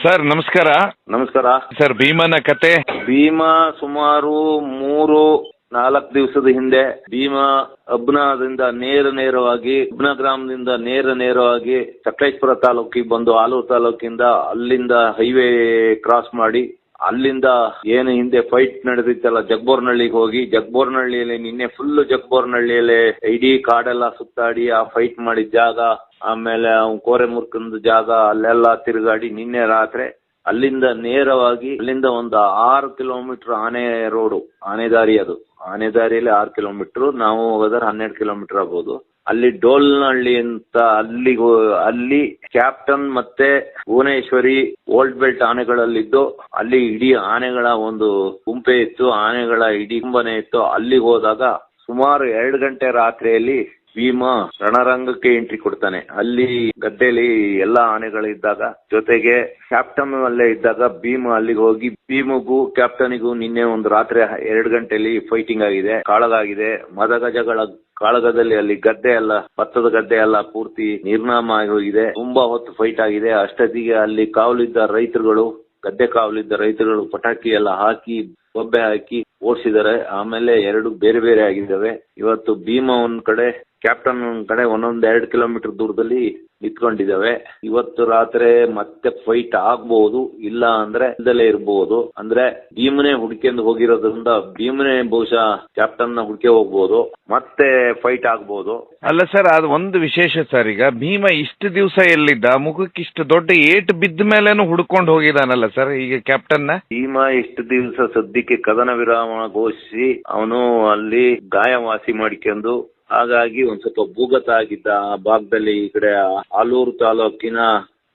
Sir ನಮಸ್ಕಾರ. ನಮಸ್ಕಾರ sir ಭೀಮನ ಕತೆ. ಭೀಮಾ ಸುಮಾರು 3-4 ದಿವಸದ ಹಿಂದೆ ಭೀಮಾ ಅಬ್ನಾದಿಂದ ನೇರವಾಗಿ ಅಬ್ನಾ ಗ್ರಾಮದಿಂದ ನೇರವಾಗಿ ಸಕಲೇಶ್ಪುರ ತಾಲೂಕಿಗೆ ಬಂದು ಆಲೂರು ತಾಲೂಕಿಂದ ಅಲ್ಲಿಂದ ಹೈವೇ ಕ್ರಾಸ್ ಮಾಡಿ ಅಲ್ಲಿಂದ ಏನು ಹಿಂದೆ ಫೈಟ್ ನಡೆದಿತ್ತಲ್ಲ ಜಗ್ಬೋರ್ನಹಳ್ಳಿಗೆ ಹೋಗಿ ಜಗ್ಬೋರ್ನಹಳ್ಳಿಯಲ್ಲಿ ನಿನ್ನೆ ಫುಲ್ ಜಗ್ಬೋರ್ನಹಳ್ಳಿಯಲ್ಲಿ ಇಡೀ ಕಾಡೆಲ್ಲ ಸುತ್ತಾಡಿ ಆ ಫೈಟ್ ಮಾಡಿದ ಜಾಗ, ಆಮೇಲೆ ಕೋರೆ ಮುರ್ಕಂದ ಜಾಗ ಅಲ್ಲೆಲ್ಲ ತಿರುಗಾಡಿ ನಿನ್ನೆ ರಾತ್ರಿ ಅಲ್ಲಿಂದ ನೇರವಾಗಿ ಅಲ್ಲಿಂದ ಒಂದು 6 ಕಿಲೋಮೀಟರ್ ಆನೆ ದಾರಿ, ಅದು ಆನೆ ದಾರಿಯಲ್ಲಿ 6 ಕಿಲೋಮೀಟರ್, ನಾವು ಹೋಗೋದ್ರೆ 12 ಕಿಲೋಮೀಟರ್ ಆಗ್ಬೋದು. ಅಲ್ಲಿ ಡೋಲ್ನಹಳ್ಳಿ ಅಂತ ಅಲ್ಲಿ ಕ್ಯಾಪ್ಟನ್ ಮತ್ತೆ ಭುವನೇಶ್ವರಿ ಓಲ್ಡ್ ಬೆಲ್ಟ್ ಆನೆಗಳಲ್ಲಿದ್ದು ಅಲ್ಲಿ ಇಡೀ ಆನೆಗಳ ಒಂದು ಗುಂಪೆ ಇತ್ತು, ಆನೆಗಳ ಇಡೀ ಕುಂಭನೆ ಇತ್ತು. ಅಲ್ಲಿಗೆ ಹೋದಾಗ ಸುಮಾರು 2 ಗಂಟೆ ರಾತ್ರಿಯಲ್ಲಿ ಭೀಮಾ ರಣರಂಗಕ್ಕೆ ಎಂಟ್ರಿ ಕೊಡ್ತಾನೆ. ಅಲ್ಲಿ ಗದ್ದೆಯಲ್ಲಿ ಎಲ್ಲಾ ಆನೆಗಳಿದ್ದಾಗ ಜೊತೆಗೆ ಕ್ಯಾಪ್ಟನ್ ಅಲ್ಲೇ ಇದ್ದಾಗ ಭೀಮಾ ಅಲ್ಲಿಗೆ ಹೋಗಿ ಭೀಮಗೂ ಕ್ಯಾಪ್ಟನಿಗೂ ನಿನ್ನೆ ಒಂದು ರಾತ್ರಿ 2 ಗಂಟೆಯಲ್ಲಿ ಫೈಟಿಂಗ್ ಆಗಿದೆ, ಕಾಳಗಾಗಿದೆ. ಮದಗಜಗಳ ಕಾಳಗದಲ್ಲಿ ಅಲ್ಲಿ ಗದ್ದೆ ಎಲ್ಲ ಭತ್ತದ ಗದ್ದೆ ಎಲ್ಲ ಪೂರ್ತಿ ನಿರ್ನಾಮ ಆಗಿ ಹೋಗಿದೆ. ತುಂಬಾ ಹೊತ್ತು ಫೈಟ್ ಆಗಿದೆ. ಅಷ್ಟೊತ್ತಿಗೆ ಅಲ್ಲಿ ಗದ್ದೆ ಕಾವಲಿದ್ದ ರೈತರುಗಳು ಪಟಾಕಿ ಎಲ್ಲ ಹಾಕಿ ಬೊಬ್ಬೆ ಹಾಕಿ ಓಡಿಸಿದ್ದಾರೆ. ಆಮೇಲೆ 2 ಬೇರೆ ಬೇರೆ ಆಗಿದ್ದಾವೆ. ಇವತ್ತು ಭೀಮಾ ಒಂದ್ ಕಡೆ, ಕ್ಯಾಪ್ಟನ್ ಒಂದ್ ಕಡೆ, 1-2 ಕಿಲೋಮೀಟರ್ ದೂರದಲ್ಲಿ ನಿಂತ್ಕೊಂಡಿದ್ದಾವೆ. ಇವತ್ತು ರಾತ್ರಿ ಮತ್ತೆ ಫೈಟ್ ಆಗ್ಬಹುದು, ಇಲ್ಲ ಅಂದ್ರೆ ಇಲ್ದಲೇ ಇರಬಹುದು. ಅಂದ್ರೆ ಭೀಮನೇ ಹುಡ್ಕೊಂಡು ಹೋಗಿರೋದ್ರಿಂದ ಭೀಮನೇ ಬಹುಶಃ ಕ್ಯಾಪ್ಟನ್ ನ ಹುಡ್ಕೆ ಹೋಗ್ಬೋದು, ಮತ್ತೆ ಫೈಟ್ ಆಗ್ಬಹುದು. ಅಲ್ಲ ಸರ್, ಅದು ಒಂದು ವಿಶೇಷ ಸರ್. ಈಗ ಭೀಮ ಇಷ್ಟು ದಿವಸ ಎಲ್ಲಿದ್ದ, ಮುಖಕ್ಕೆ ಇಷ್ಟು ದೊಡ್ಡ ಏಟು ಬಿದ್ದ ಮೇಲೇನು ಹುಡ್ಕೊಂಡು ಹೋಗಿದಾನಲ್ಲ ಸರ್ ಈಗ ಕ್ಯಾಪ್ಟನ್ ನ. ಭೀಮಾ ಇಷ್ಟು ದಿವಸ ಸದ್ಯಕ್ಕೆ ಕದನ ವಿರಾಮ ಘೋಷಿಸಿ ಅವನು ಅಲ್ಲಿ ಗಾಯವಾಸಿ ಮಾಡಿಕೊಂಡು, ಹಾಗಾಗಿ ಒಂದ್ ಸ್ವಲ್ಪ ಭೂಗತ ಆಗಿದ್ದ ಆ ಭಾಗದಲ್ಲಿ, ಈ ಕಡೆ ಆಲೂರು ತಾಲೂಕಿನ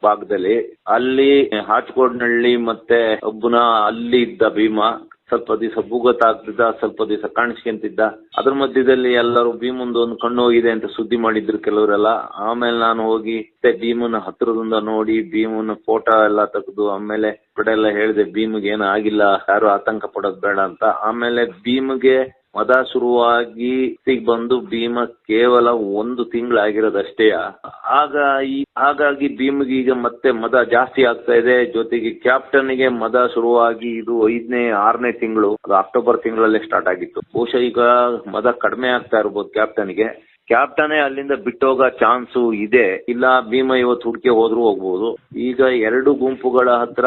ಭಾಗದಲ್ಲಿ, ಅಲ್ಲಿ ಹಾಚ್ಕೋಡ್ನಹಳ್ಳಿ ಮತ್ತೆ ಅಬ್ಬನ ಅಲ್ಲಿ ಇದ್ದ ಭೀಮಾ ಸ್ವಲ್ಪ ದಿವಸ ಭೂಗತ ಆಗ್ತಿದ್ದ, ಸ್ವಲ್ಪ ದಿವಸ ಕಾಣಿಸ್ಕೊಂತಿದ್ದ. ಅದ್ರ ಮಧ್ಯದಲ್ಲಿ ಎಲ್ಲರೂ ಭೀಮಂದು ಒಂದು ಕಣ್ಣು ಹೋಗಿದೆ ಅಂತ ಸುದ್ದಿ ಮಾಡಿದ್ರು ಕೆಲವರೆಲ್ಲ. ಆಮೇಲೆ ನಾನು ಹೋಗಿ ಭೀಮನ ಹತ್ರದಿಂದ ನೋಡಿ ಭೀಮನ ಫೋಟೋ ಎಲ್ಲ ತೆಗೆದು ಆಮೇಲೆ ಕಡೆ ಎಲ್ಲ ಹೇಳಿದೆ, ಭೀಮಿಗೆ ಏನು ಆಗಿಲ್ಲ, ಯಾರು ಆತಂಕ ಪಡೋದ್ ಬೇಡ ಅಂತ. ಆಮೇಲೆ ಭೀಮಿಗೆ ಮದ ಶುರುವಾಗಿ ಬಂದು ಭೀಮ ಕೇವಲ 1 ತಿಂಗಳಾಗಿರೋದಷ್ಟೇ. ಹಾಗಾಗಿ ಭೀಮಿಗೆ ಈಗ ಮತ್ತೆ ಮದ ಜಾಸ್ತಿ ಆಗ್ತಾ ಇದೆ. ಜೊತೆಗೆ ಕ್ಯಾಪ್ಟನ್ಗೆ ಮದ ಶುರುವಾಗಿ ಇದು 5ನೇ-6ನೇ ತಿಂಗಳು, ಅದು ಅಕ್ಟೋಬರ್ ತಿಂಗಳಲ್ಲೇ ಸ್ಟಾರ್ಟ್ ಆಗಿತ್ತು. ಬಹುಶಃ ಈಗ ಮದ ಕಡಿಮೆ ಆಗ್ತಾ ಇರ್ಬೋದು ಕ್ಯಾಪ್ಟನ್ಗೆ. ಕ್ಯಾಪ್ಟನೇ ಅಲ್ಲಿಂದ ಬಿಟ್ಟೋಗೋ ಚಾನ್ಸು ಇದೆ, ಇಲ್ಲ ಭೀಮ ಇವತ್ತು ಹುಡ್ಕೆ ಹೋದ್ರೂ ಹೋಗ್ಬೋದು. ಈಗ 2 ಗುಂಪುಗಳ ಹತ್ರ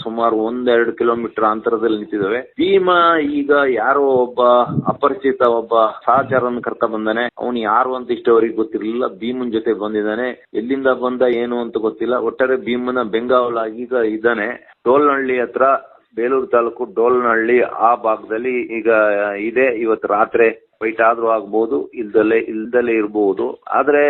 ಸುಮಾರು 1-2 ಕಿಲೋಮೀಟರ್ ಅಂತರದಲ್ಲಿ ನಿಂತಿದ್ದಾವೆ. ಭೀಮ ಈಗ ಯಾರೋ ಒಬ್ಬ ಅಪರಿಚಿತ ಒಬ್ಬ ಸಹಚರನ್ ಕರ್ಕ ಬಂದಾನೆ. ಅವನು ಯಾರು ಅಂತ ಇಷ್ಟವರೆಗೆ ಗೊತ್ತಿರಲಿಲ್ಲ. ಭೀಮನ್ ಜೊತೆ ಬಂದಿದ್ದಾನೆ, ಎಲ್ಲಿಂದ ಬಂದ ಏನು ಅಂತ ಗೊತ್ತಿಲ್ಲ. ಒಟ್ಟಾರೆ ಭೀಮನ ಬೆಂಗಾವಲಾಗಿ ಈಗ ಇದ್ದಾನೆ. ಡೋಲ್ನಹಳ್ಳಿ ಹತ್ರ, ಬೇಲೂರು ತಾಲೂಕು ಡೋಲ್ನಹಳ್ಳಿ ಆ ಭಾಗದಲ್ಲಿ ಈಗ ಇದೆ. ಇವತ್ತು ರಾತ್ರಿ ಫೈಟ್ ಆದ್ರೂ ಆಗ್ಬಹುದು, ಇಲ್ದಲೇ ಇರಬಹುದು. ಆದ್ರೆ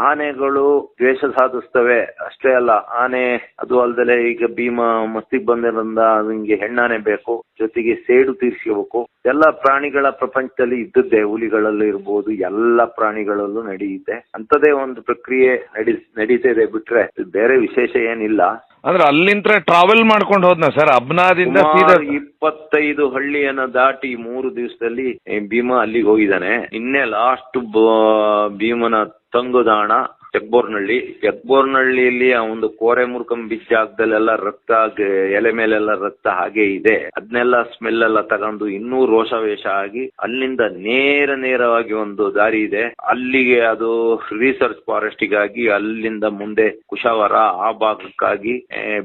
ಆನೆಗಳು ದ್ವೇಷ ಸಾಧಿಸ್ತವೆ ಅಷ್ಟೇ ಅಲ್ಲ, ಆನೆ ಅದು ಅಲ್ದಲೆ ಈಗ ಭೀಮ ಮಸ್ತಿಗೆ ಬಂದಿರೋದ್ರಿಂದ ನಿಂಗೆ ಹೆಣ್ಣಾನೆ ಬೇಕು, ಜೊತೆಗೆ ಸೇಡು ತೀರ್ಸ್ಕೋಬೇಕು. ಎಲ್ಲ ಪ್ರಾಣಿಗಳ ಪ್ರಪಂಚದಲ್ಲಿ ಇದ್ದದ್ದೇ, ಹುಲಿಗಳಲ್ಲೂ ಇರ್ಬೋದು, ಎಲ್ಲ ಪ್ರಾಣಿಗಳಲ್ಲೂ ನಡೆಯುತ್ತೆ. ಅಂತದೇ ಒಂದು ಪ್ರಕ್ರಿಯೆ ನಡೀತಿದೆ, ಬಿಟ್ರೆ ಬೇರೆ ವಿಶೇಷ ಏನಿಲ್ಲ. ಅಂದ್ರೆ ಅಲ್ಲಿಂದ ಟ್ರಾವೆಲ್ ಮಾಡ್ಕೊಂಡು ಹೋದ್ನ ಸರ್ ಅಬ್ನಾದಿಂದ? 25 ಹಳ್ಳಿಯನ್ನ ದಾಟಿ 3 ದಿವಸದಲ್ಲಿ ಭೀಮಾ ಅಲ್ಲಿಗೆ ಹೋಗಿದ್ದಾನೆ. ನಿನ್ನೆ ಲಾಸ್ಟ್ ಭೀಮನ ತಂಗುದಾಣ ಜಗ್ಬೋರ್ನಹಳ್ಳಿಯಲ್ಲಿ ಆ ಒಂದು ಕೋರೆ ಮುರ್ಕಂ ಬಿದ್ದ ಜಾಗದಲ್ಲೆಲ್ಲ ರಕ್ತ, ಎಲೆ ಮೇಲೆಲ್ಲ ರಕ್ತ ಹಾಗೆ ಇದೆ. ಅದನ್ನೆಲ್ಲ ಸ್ಮೆಲ್ ಎಲ್ಲ ತಗೊಂಡು ಇನ್ನೂ ರೋಷಾವೇಶ ಆಗಿ ಅಲ್ಲಿಂದ ನೇರವಾಗಿ ಒಂದು ದಾರಿ ಇದೆ, ಅಲ್ಲಿಗೆ ಅದು ರಿಸರ್ಚ್ ಫಾರೆಸ್ಟಿಗಾಗಿ ಅಲ್ಲಿಂದ ಮುಂದೆ ಕುಶಾವರ ಆ ಭಾಗಕ್ಕಾಗಿ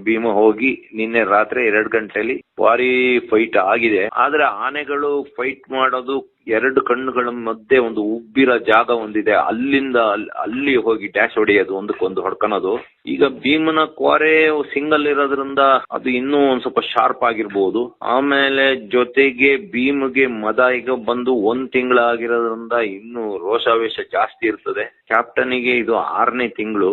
ಭೀಮ ಹೋಗಿ ನಿನ್ನೆ ರಾತ್ರಿ 2 ಗಂಟೆಯಲ್ಲಿ ಭಾರಿ ಫೈಟ್ ಆಗಿದೆ. ಆದ್ರೆ ಆನೆಗಳು ಫೈಟ್ ಮಾಡೋದು 2 ಕಣ್ಣುಗಳ ಮಧ್ಯೆ ಒಂದು ಉಬ್ಬಿರೋ ಜಾಗ ಒಂದಿದೆ, ಅಲ್ಲಿಂದ ಅಲ್ಲಿ ಹೋಗಿ ಡ್ಯಾಶ್ ಹೊಡೆಯೋದು, ಒಂದಕ್ಕೊಂದು ಹೊಡ್ಕೊಳೋದು. ಈಗ ಭೀಮನ ಕ್ವಾರೆ ಸಿಂಗಲ್ ಇರೋದ್ರಿಂದ ಅದು ಇನ್ನೂ ಒಂದ್ ಸ್ವಲ್ಪ ಶಾರ್ಪ್ ಆಗಿರ್ಬೋದು. ಆಮೇಲೆ ಜೊತೆಗೆ ಭೀಮ್ಗೆ ಮದ ಈಗ ಬಂದು 1 ತಿಂಗಳಾಗಿರೋದ್ರಿಂದ ಇನ್ನೂ ರೋಷಾವೇಶ ಜಾಸ್ತಿ ಇರ್ತದೆ. ಕ್ಯಾಪ್ಟನ್ಗೆ ಇದು 6ನೇ ತಿಂಗಳು,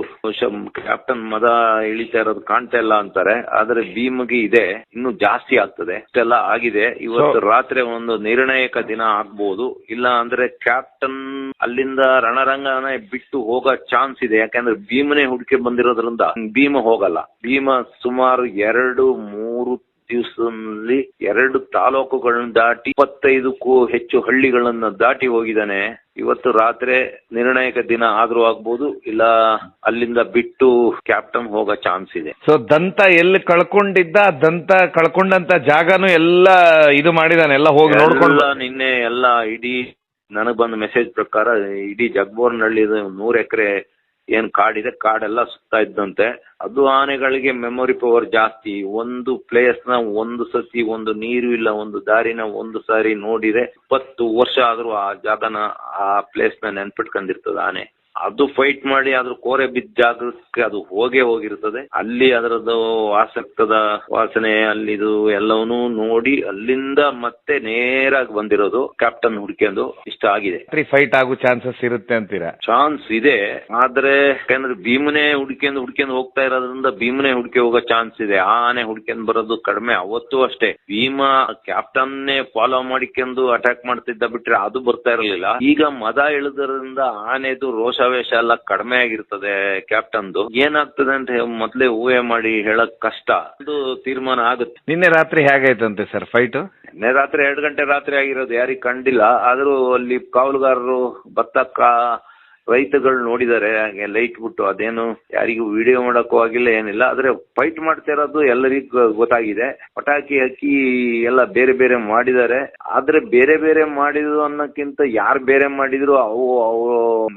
ಕ್ಯಾಪ್ಟನ್ ಮದ ಇಳಿತಾ ಇರೋದು ಕಾಣ್ತಾ ಇಲ್ಲ ಅಂತಾರೆ, ಆದ್ರೆ ಭೀಮ್ಗೆ ಇದೆ ಇನ್ನೂ ಜಾಸ್ತಿ ಆಗ್ತದೆ. ಇಷ್ಟೆಲ್ಲ ಆಗಿದೆ. ಇವತ್ತು ರಾತ್ರಿ ಒಂದು ನಿರ್ಣಾಯಕ ದಿನ ಆಗ್ಬಹುದು, ಇಲ್ಲ ಅಂದ್ರೆ ಕ್ಯಾಪ್ಟನ್ ಅಲ್ಲಿಂದ ರಣರಂಗನೇ ಬಿಟ್ಟು ಹೋಗೋ ಚಾನ್ಸ್ ಇದೆ. ಯಾಕಂದ್ರೆ ಭೀಮನೇ ಹುಡುಕೆ ಬಂದಿರೋದ್ರಿಂದ ಭೀಮ ಹೋಗಲ್ಲ. ಭೀಮ ಸುಮಾರು 2-3 ದಿವಸದಲ್ಲಿ 2 ತಾಲೂಕುಗಳನ್ನು ದಾಟಿ 25ಕ್ಕೂ ಹೆಚ್ಚು ಹಳ್ಳಿಗಳನ್ನ ದಾಟಿ ಹೋಗಿದ್ದಾನೆ. ಇವತ್ತು ರಾತ್ರಿ ನಿರ್ಣಾಯಕ ದಿನ ಆದ್ರೂ ಆಗ್ಬೋದು, ಇಲ್ಲ ಅಲ್ಲಿಂದ ಬಿಟ್ಟು ಕ್ಯಾಪ್ಟನ್ ಹೋಗೋ ಚಾನ್ಸ್ ಇದೆ. ಸೊ ದಂತ ಎಲ್ಲಿ ಕಳ್ಕೊಂಡಿದ್ದ, ದಂತ ಕಳ್ಕೊಂಡಂತ ಜಾಗನೂ ಎಲ್ಲ ಇದು ಮಾಡಿದಾನೆ, ಎಲ್ಲ ಹೋಗಿ ನೋಡ್ಕೊಂಡು. ನಿನ್ನೆ ಎಲ್ಲ ಇಡೀ ನನಗ್ ಬಂದ ಮೆಸೇಜ್ ಪ್ರಕಾರ ಇಡೀ ಜಗ್ಬೋರ್ನಹಳ್ಳಿ 100 ಎಕರೆ ಏನ್ ಕಾಡಿದೆ, ಕಾಡೆಲ್ಲ ಸುತ್ತಾ ಇದ್ದಂತೆ. ಅದು ಆನೆಗಳಿಗೆ ಮೆಮೊರಿ ಪವರ್ ಜಾಸ್ತಿ. ಒಂದು ಪ್ಲೇಸ್ ನ ಒಂದು ಸತಿ, ಒಂದು ನೀರು ಇಲ್ಲ, ಒಂದು ದಾರಿನ ಒಂದು ಸಾರಿ ನೋಡಿದ್ರೆ 20 ವರ್ಷ ಆದ್ರೂ ಆ ಜಾಗನ, ಆ ಪ್ಲೇಸ್ ನ ನೆನ್ಪಿಟ್ಕೊಂಡಿರ್ತದ ಆನೆ. ಅದು ಫೈಟ್ ಮಾಡಿ ಅದ್ರ ಕೋರೆ ಬಿದ್ದ ಜಾಗಕ್ಕೆ ಅದು ಹೋಗಿರ್ತದೆ. ಅಲ್ಲಿ ಅದರದ್ದು ಆಸಕ್ತದ ವಾಸನೆ ಅಲ್ಲಿದು ಎಲ್ಲವನ್ನೂ ನೋಡಿ ಅಲ್ಲಿಂದ ಮತ್ತೆ ನೇರಾಗಿ ಬಂದಿರೋದು ಕ್ಯಾಪ್ಟನ್ ಹುಡ್ಕೊಂಡು ಇಷ್ಟ ಆಗಿದೆ. ಫೈಟ್ ಆಗೋ ಚಾನ್ಸಸ್ ಇರುತ್ತೆ ಅಂತೀರಾ? ಚಾನ್ಸ್ ಇದೆ, ಆದ್ರೆ ಯಾಕಂದ್ರೆ ಭೀಮನೆ ಹುಡ್ಕೊಂಡು ಹೋಗ್ತಾ ಇರೋದ್ರಿಂದ ಭೀಮನೆ ಹುಡ್ಕೆ ಹೋಗೋ ಚಾನ್ಸ್ ಇದೆ. ಆ ಆನೆ ಹುಡ್ಕೊಂಡು ಬರೋದು ಕಡಿಮೆ. ಅವತ್ತು ಅಷ್ಟೇ ಭೀಮ ಕ್ಯಾಪ್ಟನ್ನೇ ಫಾಲೋ ಮಾಡಿಕೊಂಡು ಅಟ್ಯಾಕ್ ಮಾಡ್ತಿದ್ದ ಬಿಟ್ರೆ ಅದು ಬರ್ತಾ ಇರಲಿಲ್ಲ. ಈಗ ಮದ ಇಳಿದ್ರಿಂದ ಆನೆದು ರೋಷಾವೇಶ ಎಲ್ಲ ಕಡಿಮೆ ಆಗಿರ್ತದೆ. ಕ್ಯಾಪ್ಟನ್ದು ಏನಾಗ್ತದೆ ಅಂತ ಮೊದ್ಲೇ ಊಹೆ ಮಾಡಿ ಹೇಳಕ್ ಕಷ್ಟ. ಅದು ತೀರ್ಮಾನ ಆಗುತ್ತೆ. ನಿನ್ನೆ ರಾತ್ರಿ ಹೇಗಾಯ್ತಂತೆ ಸರ್ ಫೈಟ್? ನಿನ್ನೆ ರಾತ್ರಿ 2 ಗಂಟೆ ರಾತ್ರಿ ಆಗಿರೋದು ಯಾರಿಗ್ ಕಂಡಿಲ್ಲ. ಆದ್ರೂ ಅಲ್ಲಿ ಕಾವಲುಗಾರರು ಭತ್ತಕ್ಕ ರೈತಗಳು ನೋಡಿದ್ದಾರೆ ಲೈಟ್ ಬಿಟ್ಟು. ಅದೇನು ಯಾರಿಗೂ ವಿಡಿಯೋ ಮಾಡಕ್ಕೂ ಆಗಿಲ್ಲ, ಏನಿಲ್ಲ. ಆದ್ರೆ ಫೈಟ್ ಮಾಡ್ತಾ ಇರೋದು ಎಲ್ಲರಿಗೂ ಗೊತ್ತಾಗಿದೆ. ಪಟಾಕಿ ಹಾಕಿ ಎಲ್ಲ ಬೇರೆ ಬೇರೆ ಮಾಡಿದ್ದಾರೆ. ಆದ್ರೆ ಬೇರೆ ಬೇರೆ ಮಾಡಿದ್ರು ಅನ್ನೋಕ್ಕಿಂತ ಯಾರು ಬೇರೆ ಮಾಡಿದ್ರು ಅವು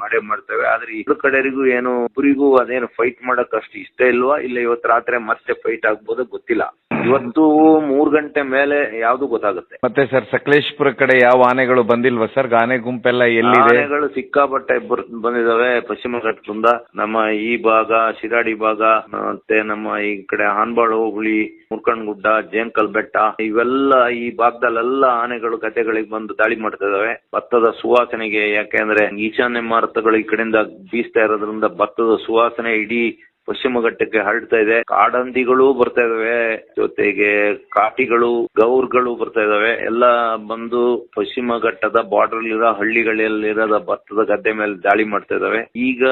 ಮಾಡೇ ಮಾಡ್ತವೆ. ಆದ್ರೆ ಇದ್ರ ಕಡೆರಿಗೂ ಏನು ಒಬ್ಬರಿಗೂ ಅದೇನು ಫೈಟ್ ಮಾಡಕ್ ಅಷ್ಟು ಇಷ್ಟ ಇಲ್ವಾ, ಇಲ್ಲ ಇವತ್ತು ರಾತ್ರಿ ಮತ್ತೆ ಫೈಟ್ ಆಗ್ಬೋದು ಗೊತ್ತಿಲ್ಲ. ಇವತ್ತು 3 ಗಂಟೆ ಮೇಲೆ ಯಾವ್ದು ಗೊತ್ತಾಗುತ್ತೆ. ಮತ್ತೆ ಸರ್ ಸಕಲೇಶ್ಪುರ ಕಡೆ ಯಾವ ಆನೆಗಳು ಬಂದಿಲ್ವಾ ಸರ್? ಆನೆ ಗುಂಪೆಲ್ಲ ಎಲ್ಲಿದೆ? ಆನೆಗಳು ಸಿಕ್ಕಾಪಟ್ಟೆ ಬಂದಿದಾವೆ ಪಶ್ಚಿಮ ಘಟ್ಟದಿಂದ. ನಮ್ಮ ಈ ಭಾಗ, ಶಿರಾಡಿ ಭಾಗ, ಮತ್ತೆ ನಮ್ಮ ಈ ಕಡೆ ಹಾನ್ಬಾಳ್ ಹೋಬಳಿ, ಮುರ್ಕಣ್ಗುಡ್ಡ, ಜೇನ್ಕಲ್ ಬೆಟ್ಟ, ಇವೆಲ್ಲ ಈ ಭಾಗದಲ್ಲೆಲ್ಲ ಆನೆಗಳು ಗದ್ದೆಗಳಿಗೆ ಬಂದು ದಾಳಿ ಮಾಡ್ತಾ ಇದಾವೆ. ಭತ್ತದ ಸುವಾಸನೆಗೆ, ಯಾಕೆಂದ್ರೆ ಈಶಾನ್ಯ ಮಾರುತಗಳು ಈ ಕಡೆಯಿಂದ ಬೀಸ್ತಾ ಇರೋದ್ರಿಂದ ಭತ್ತದ ಸುವಾಸನೆ ಇಡೀ ಪಶ್ಚಿಮ ಘಟ್ಟಕ್ಕೆ ಹರಡ್ತಾ ಇದೆ. ಕಾಡಂದಿಗಳು ಬರ್ತಾ ಇದಾವೆ, ಜೊತೆಗೆ ಕಾಟಿಗಳು, ಗೌರ್ಗಳು ಬರ್ತಾ ಇದಾವೆ. ಎಲ್ಲ ಬಂದು ಪಶ್ಚಿಮ ಘಟ್ಟದ ಬಾರ್ಡರ್ ಇರೋ ಹಳ್ಳಿಗಳಲ್ಲಿರೋದ ಭತ್ತದ ಗದ್ದೆ ಮೇಲೆ ದಾಳಿ ಮಾಡ್ತಾ ಇದಾವೆ. ಈಗ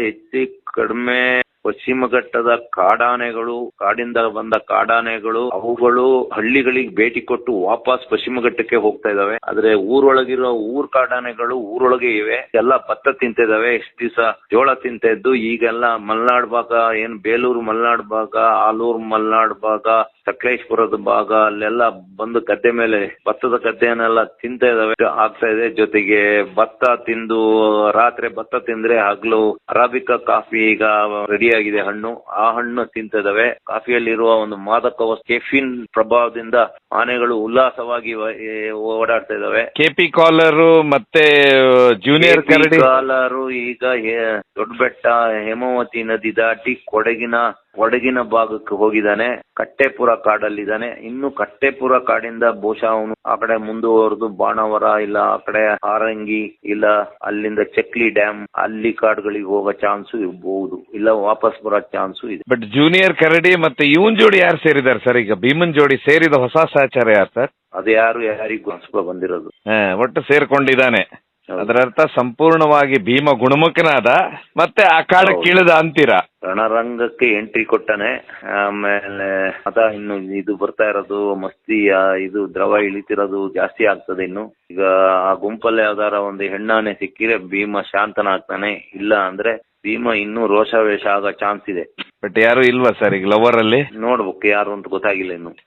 ಹೆಚ್ಚು ಕಡಿಮೆ ಪಶ್ಚಿಮ ಘಟ್ಟದ ಕಾಡಾನೆಗಳು, ಕಾಡಿಂದ ಬಂದ ಕಾಡಾನೆಗಳು, ಅವುಗಳು ಹಳ್ಳಿಗಳಿಗೆ ಭೇಟಿ ಕೊಟ್ಟು ವಾಪಸ್ ಪಶ್ಚಿಮ ಘಟ್ಟಕ್ಕೆ ಹೋಗ್ತಾ ಇದಾವೆ. ಆದ್ರೆ ಊರೊಳಗಿರೋ ಕಾಡಾನೆಗಳು ಊರೊಳಗೆ ಇವೆ. ಎಲ್ಲ ಭತ್ತ ತಿಂತ ಇದಾವೆ. ಇಷ್ಟು ದಿವಸ ಜೋಳ ತಿಂತ ಇದ್ದು ಈಗೆಲ್ಲ ಮಲ್ನಾಡ್ ಭಾಗ, ಏನ್ ಬೇಲೂರು ಮಲ್ನಾಡ್ ಭಾಗ, ಆಲೂರು ಮಲ್ನಾಡ್ ಭಾಗ, ಸಕಲೇಶ್ಪುರದ ಭಾಗ, ಅಲ್ಲೆಲ್ಲ ಬಂದು ಗದ್ದೆ ಮೇಲೆ ಭತ್ತದ ಗದ್ದೆಯನ್ನೆಲ್ಲ ತಿಂತ ಇದಾವೆ, ಆಗ್ತಾ ಇದೆ. ಜೊತೆಗೆ ಭತ್ತ ತಿಂದು ರಾತ್ರಿ ಭತ್ತ ತಿಂದ್ರೆ ಹಗ್ಲು ಅರಾಬಿಕಾ ಕಾಫಿ ಈಗ ರೆಡಿ ಆಗಿದೆ ಹಣ್ಣು, ಆ ಹಣ್ಣು ತಿಂತ ಇದಾವೆ. ಕಾಫಿಯಲ್ಲಿರುವ ಒಂದು ಮಾದಕ ವಸ್ತು ಕೆಫಿನ್ ಪ್ರಭಾವದಿಂದ ಆನೆಗಳು ಉಲ್ಲಾಸವಾಗಿ ಓಡಾಡ್ತಾ ಇದಾವೆ. ಕೆಪಿ ಕಾಲರು ಮತ್ತೆ ಜೂನಿಯರ್ ಕರಡಿ ಕಾಲರು ಈಗ ದೊಡ್ಡ ಬೆಟ್ಟ, ಹೇಮಾವತಿ ನದಿ ದಾಟಿ ಕೊಡಗಿನ ಭಾಗಕ್ಕೆ ಹೋಗಿದ್ದಾನೆ. ಕಟ್ಟೆಪುರ ಕಾಡಲ್ಲಿದ್ದಾನೆ. ಇನ್ನು ಕಟ್ಟೆಪುರ ಕಾಡಿಂದ ಬಹುಶಃ ಅವನು ಆ ಕಡೆ ಮುಂದುವರೆದು ಬಾಣಾವರ, ಇಲ್ಲ ಆ ಕಡೆ ಹಾರಂಗಿ, ಇಲ್ಲ ಅಲ್ಲಿಂದ ಚಕ್ಲಿ ಡ್ಯಾಮ್, ಅಲ್ಲಿ ಕಾಡುಗಳಿಗೆ ಹೋಗೋ ಚಾನ್ಸು ಇರಬಹುದು, ಇಲ್ಲ ವಾಪಸ್ ಬರೋ ಚಾನ್ಸು ಇದೆ. ಬಟ್ ಜೂನಿಯರ್ ಕರಡಿ ಮತ್ತೆ ಇವನ್ ಜೋಡಿ ಯಾರು ಸೇರಿದ್ದಾರೆ ಸರ್? ಈಗ ಭೀಮನ್ ಜೋಡಿ ಸೇರಿದ ಹೊಸ ಸಹಚಾರ ಯಾರು ಸರ್? ಅದು ಯಾರಿಗೂ ಅನ್ಸ್ಕೊ ಬಂದಿರೋದು. ಒಟ್ಟು ಸೇರ್ಕೊಂಡಿದ್ದಾನೆ. ಅದರ ಅರ್ಥ ಸಂಪೂರ್ಣವಾಗಿ ಭೀಮ ಗುಣಮುಖನಾದ, ಮತ್ತೆ ಆ ಕಾಡಕ್ಕೆ ಇಳಿದ ಅಂತೀರಾ? ರಣರಂಗಕ್ಕೆ ಎಂಟ್ರಿ ಕೊಟ್ಟಾನೆ. ಆಮೇಲೆ ಇನ್ನು ಇದು ಬರ್ತಾ ಇರೋದು ಮಸ್ತಿ, ಇದು ದ್ರವ ಇಳಿತಿರೋದು ಜಾಸ್ತಿ ಆಗ್ತದೆ. ಇನ್ನು ಈಗ ಆ ಗುಂಪಲ್ಲಿ ಯಾವ್ದಾರ ಒಂದು ಹೆಣ್ಣಾನೆ ಸಿಕ್ಕಿದ್ರೆ ಭೀಮ ಶಾಂತನಾಗ್ತಾನೆ, ಇಲ್ಲ ಅಂದ್ರೆ ಭೀಮ ಇನ್ನೂ ರೋಷಾವೇಶ ಆಗೋ ಚಾನ್ಸ್ ಇದೆ. ಬಟ್ ಯಾರು ಇಲ್ವಾ ಸರ್ ಈಗ ಲವರ್ ಅಲ್ಲಿ? ನೋಡ್ಬೇಕು ಯಾರು ಅಂತ ಗೊತ್ತಾಗಿಲ್ಲ ಇನ್ನು.